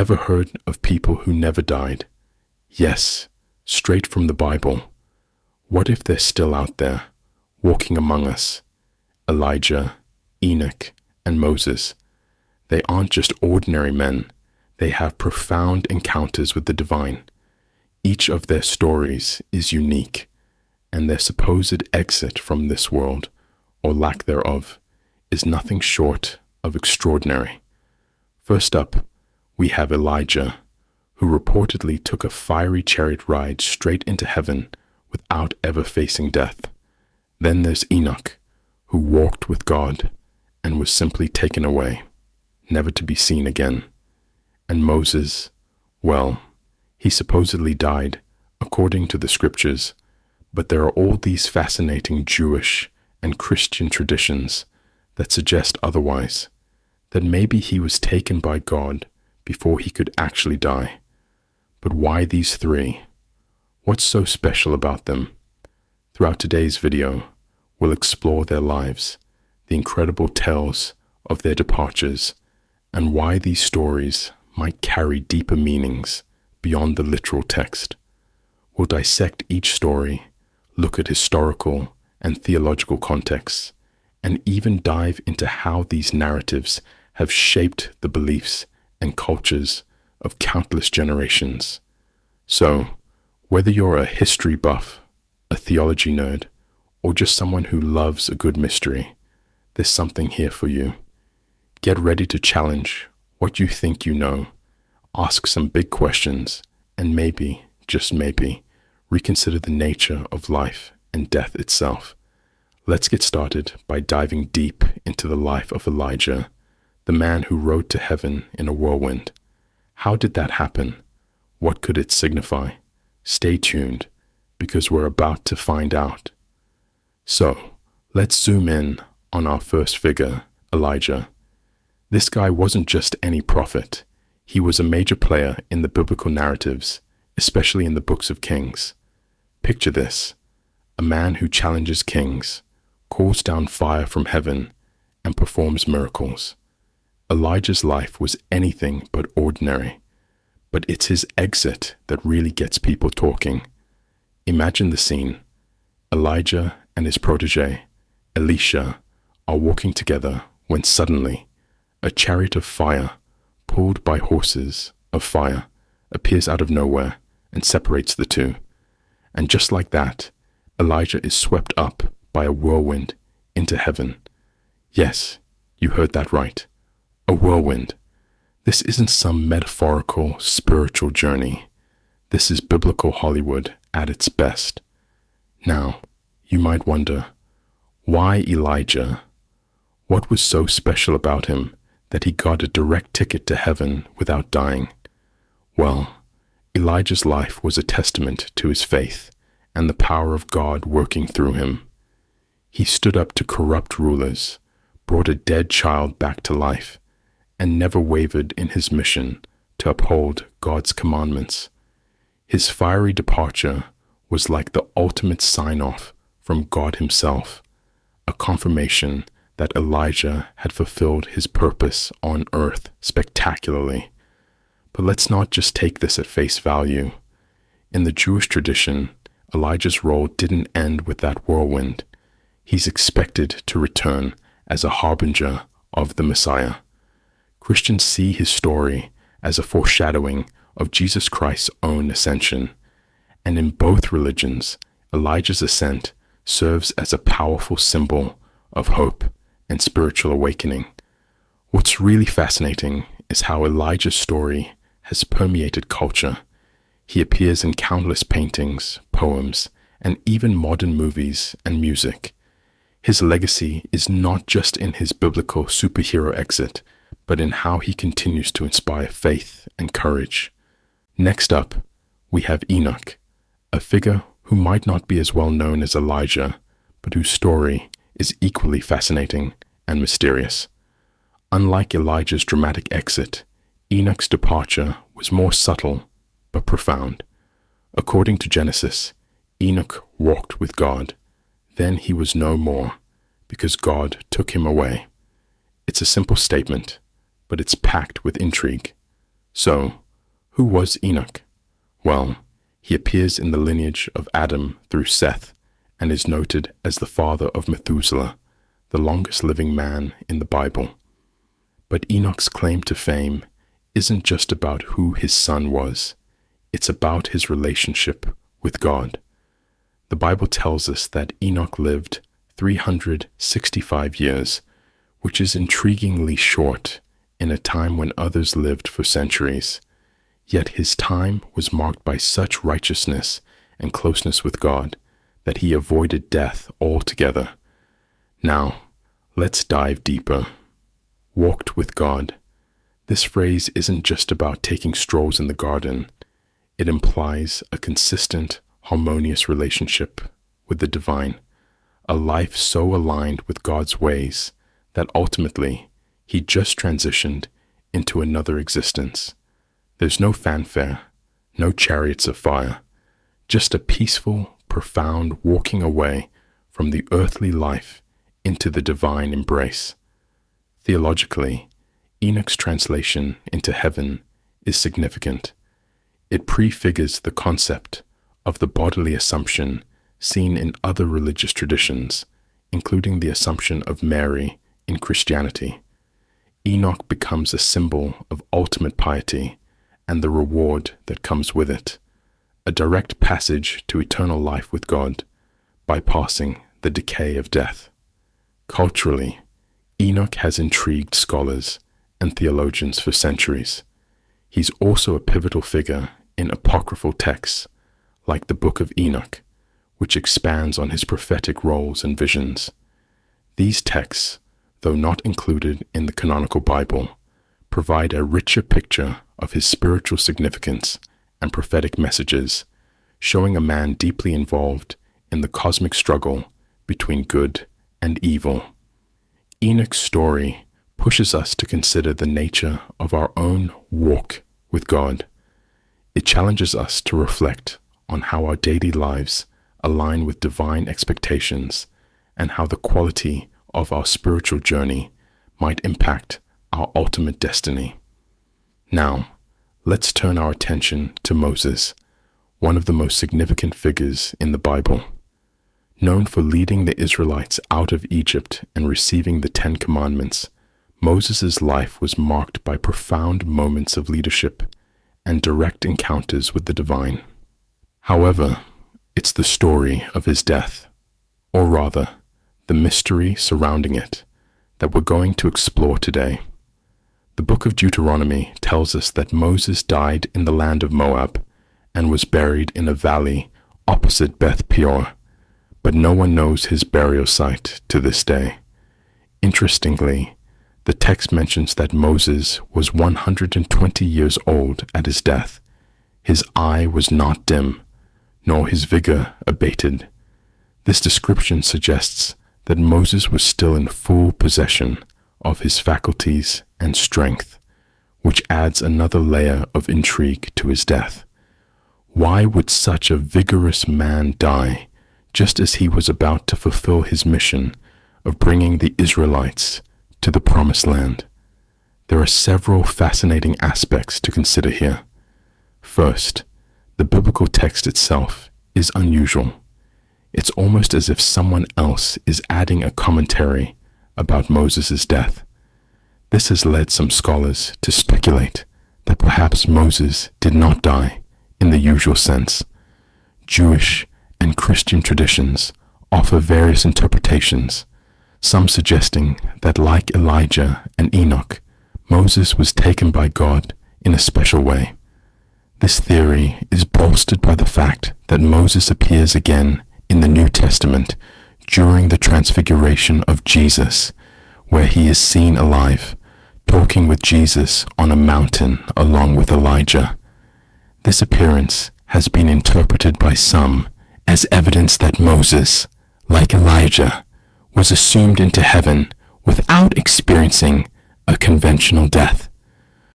Ever heard of people who never died? Yes, straight from the Bible. What if they're still out there, walking among us? Elijah, Enoch, and Moses. They aren't just ordinary men. They have profound encounters with the divine. Each of their stories is unique, and their supposed exit from this world, or lack thereof, is nothing short of extraordinary. First up, we have Elijah, who reportedly took a fiery chariot ride straight into heaven without ever facing death. Then there's Enoch, who walked with God and was simply taken away, never to be seen again. And Moses, well, he supposedly died, according to the scriptures, but there are all these fascinating Jewish and Christian traditions that suggest otherwise, that maybe he was taken by God before he could actually die. But why these three? What's so special about them? Throughout today's video, we'll explore their lives, the incredible tales of their departures, and why these stories might carry deeper meanings beyond the literal text. We'll dissect each story, look at historical and theological contexts, and even dive into how these narratives have shaped the beliefs and cultures of countless generations. So, whether you're a history buff, a theology nerd, or just someone who loves a good mystery, there's something here for you. Get ready to challenge what you think you know, ask some big questions, and maybe, just maybe, reconsider the nature of life and death itself. Let's get started by diving deep into the life of Elijah, the man who rode to heaven in a whirlwind. How did that happen? What could it signify? Stay tuned, because we're about to find out. So, let's zoom in on our first figure, Elijah. This guy wasn't just any prophet. He was a major player in the biblical narratives, especially in the books of Kings. Picture this: a man who challenges kings, calls down fire from heaven, and performs miracles. Elijah's life was anything but ordinary, but it's his exit that really gets people talking. Imagine the scene. Elijah and his protege, Elisha, are walking together when suddenly a chariot of fire, pulled by horses of fire, appears out of nowhere and separates the two. And just like that, Elijah is swept up by a whirlwind into heaven. Yes, you heard that right. A whirlwind. This isn't some metaphorical, spiritual journey. This is biblical Hollywood at its best. Now, you might wonder, why Elijah? What was so special about him that he got a direct ticket to heaven without dying? Well, Elijah's life was a testament to his faith and the power of God working through him. He stood up to corrupt rulers, brought a dead child back to life, and never wavered in his mission to uphold God's commandments. His fiery departure was like the ultimate sign-off from God himself, a confirmation that Elijah had fulfilled his purpose on earth spectacularly. But let's not just take this at face value. In the Jewish tradition, Elijah's role didn't end with that whirlwind. He's expected to return as a harbinger of the Messiah. Christians see his story as a foreshadowing of Jesus Christ's own ascension, and in both religions, Elijah's ascent serves as a powerful symbol of hope and spiritual awakening. What's really fascinating is how Elijah's story has permeated culture. He appears in countless paintings, poems, and even modern movies and music. His legacy is not just in his biblical superhero exit, but in how he continues to inspire faith and courage. Next up, we have Enoch, a figure who might not be as well known as Elijah, but whose story is equally fascinating and mysterious. Unlike Elijah's dramatic exit, Enoch's departure was more subtle but profound. According to Genesis, Enoch walked with God. Then he was no more, because God took him away. It's a simple statement, but it's packed with intrigue. So, who was Enoch? Well, he appears in the lineage of Adam through Seth and is noted as the father of Methuselah, the longest living man in the Bible. But Enoch's claim to fame isn't just about who his son was, it's about his relationship with God. The Bible tells us that Enoch lived 365 years, which is intriguingly short in a time when others lived for centuries. Yet his time was marked by such righteousness and closeness with God that he avoided death altogether. Now, let's dive deeper. Walked with God. This phrase isn't just about taking strolls in the garden. It implies a consistent, harmonious relationship with the divine, a life so aligned with God's ways that ultimately he just transitioned into another existence. There's no fanfare, no chariots of fire, just a peaceful, profound walking away from the earthly life into the divine embrace. Theologically, Enoch's translation into heaven is significant. It prefigures the concept of the bodily assumption seen in other religious traditions, including the Assumption of Mary in Christianity. Enoch becomes a symbol of ultimate piety and the reward that comes with it, a direct passage to eternal life with God, bypassing the decay of death. Culturally, Enoch has intrigued scholars and theologians for centuries. He's also a pivotal figure in apocryphal texts, like the Book of Enoch, which expands on his prophetic roles and visions. These texts, though not included in the canonical Bible, provide a richer picture of his spiritual significance and prophetic messages, showing a man deeply involved in the cosmic struggle between good and evil. Enoch's story pushes us to consider the nature of our own walk with God. It challenges us to reflect on how our daily lives align with divine expectations and how the quality of our spiritual journey might impact our ultimate destiny. Now, let's turn our attention to Moses, one of the most significant figures in the Bible. Known for leading the Israelites out of Egypt and receiving the Ten Commandments, Moses' life was marked by profound moments of leadership and direct encounters with the divine. However, it's the story of his death, or rather, the mystery surrounding it, that we're going to explore today. The book of Deuteronomy tells us that Moses died in the land of Moab and was buried in a valley opposite Beth Peor, but no one knows his burial site to this day. Interestingly, the text mentions that Moses was 120 years old at his death. His eye was not dim, nor his vigor abated. This description suggests that Moses was still in full possession of his faculties and strength, which adds another layer of intrigue to his death. Why would such a vigorous man die just as he was about to fulfill his mission of bringing the Israelites to the Promised Land? There are several fascinating aspects to consider here. First, the biblical text itself is unusual. It's almost as if someone else is adding a commentary about Moses' death. This has led some scholars to speculate that perhaps Moses did not die in the usual sense. Jewish and Christian traditions offer various interpretations, some suggesting that like Elijah and Enoch, Moses was taken by God in a special way. This theory is bolstered by the fact that Moses appears again in the New Testament during the transfiguration of Jesus, where he is seen alive, talking with Jesus on a mountain along with Elijah. This appearance has been interpreted by some as evidence that Moses, like Elijah, was assumed into heaven without experiencing a conventional death.